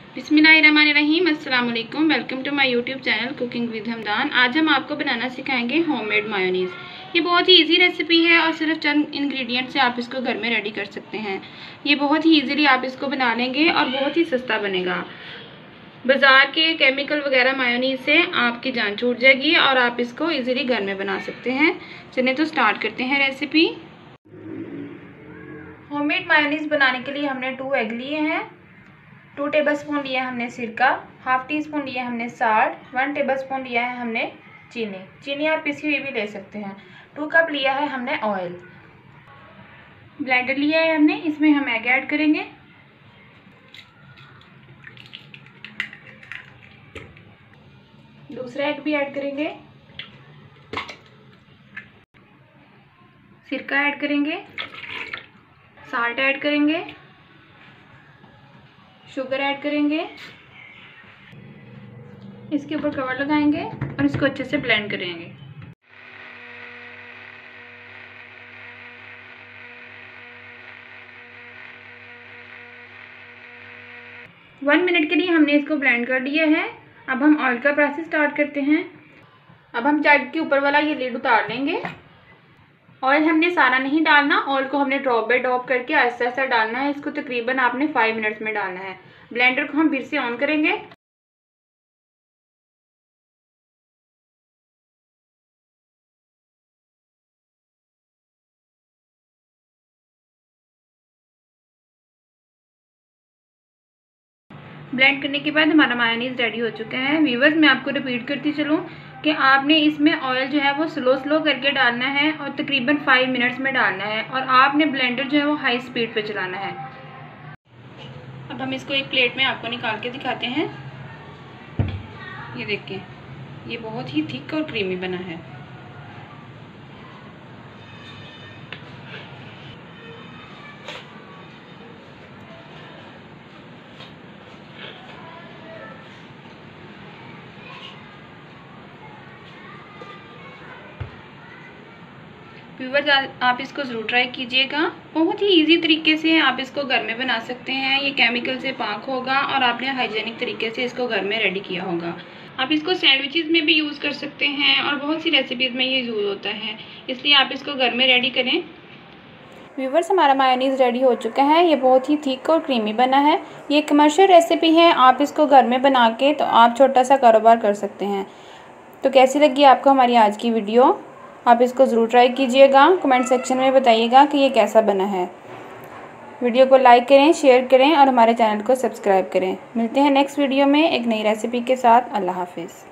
बिस्मिल्लाहिर्रहमानिर्रहीम, अस्सलाम वालेकुम। Welcome to my YouTube channel cooking with Hamdan. आज हम आपको बनाना सिखाएंगे होममेड मायोनीज़। ये बहुत ही इजी रेसिपी है और सिर्फ चंद इंग्रेडिएंट से आप इसको घर में रेडी कर सकते हैं। ये बहुत ही इजीली आप इसको बना लेंगे और बहुत ही सस्ता बनेगा। बाज़ार के केमिकल वगैरह मायोनीज़ से आपकी जान छूट जाएगी और आप इसको इजीली घर में बना सकते हैं। चलिए तो स्टार्ट करते हैं रेसिपी। होममेड मायोनीज़ बनाने के लिए हमने 2 एग लिए हैं, 2 टेबलस्पून लिया है हमने सिरका, हाफ टी स्पून लिया है हमने साल्ट, 1 टेबलस्पून लिया है हमने चीनी आप पिसी हुई भी ले सकते हैं, 2 कप लिया है हमने ऑयल, ब्लेंडर लिया है हमने, इसमें हम एग ऐड करेंगे। दूसरा एग भी ऐड करेंगे, सिरका ऐड करेंगे, साल्ट ऐड करेंगे, शुगर ऐड करेंगे, इसके ऊपर कवर लगाएंगे और इसको अच्छे से ब्लेंड करेंगे। वन मिनट के लिए हमने इसको ब्लेंड कर लिया है। अब हम ऑयल का प्रोसेस स्टार्ट करते हैं। अब हम जग के ऊपर वाला ये लिड उतार लेंगे। ऑयल हमने सारा नहीं डालना, ऑयल को हमने ड्रॉप बाय ड्रॉप करके ऐसा ऐसा डालना है। इसको तकरीबन आपने 5 मिनट्स में डालना है। ब्लेंडर को हम फिर से ऑन करेंगे। ब्लेंड करने के बाद हमारा मायोनीज़ रेडी हो चुका है। व्यूअर्स, मैं आपको रिपीट करती चलूँ कि आपने इसमें ऑयल जो है वो स्लो करके डालना है और तकरीबन 5 मिनट्स में डालना है और आपने ब्लेंडर जो है वो हाई स्पीड पे चलाना है। अब हम इसको एक प्लेट में आपको निकाल के दिखाते हैं। ये देखिए, ये बहुत ही थिक और क्रीमी बना है। व्यूअर्स, आप इसको ज़रूर ट्राई कीजिएगा। बहुत ही इजी तरीके से आप इसको घर में बना सकते हैं। ये केमिकल से पाक होगा और आपने हाइजीनिक तरीके से इसको घर में रेडी किया होगा। आप इसको सैंडविचेस में भी यूज़ कर सकते हैं और बहुत सी रेसिपीज़ में ये यूज़ होता है, इसलिए आप इसको घर में रेडी करें। व्यूअर्स, हमारा मायोनीज़ रेडी हो चुका है। ये बहुत ही थिक और क्रीमी बना है। ये कमर्शियल रेसिपी है, आप इसको घर में बना के तो आप छोटा सा कारोबार कर सकते हैं। तो कैसी लगी आपको हमारी आज की वीडियो? आप इसको ज़रूर ट्राई कीजिएगा। कमेंट सेक्शन में बताइएगा कि ये कैसा बना है। वीडियो को लाइक करें, शेयर करें और हमारे चैनल को सब्सक्राइब करें। मिलते हैं नेक्स्ट वीडियो में एक नई रेसिपी के साथ। अल्लाह हाफिज़।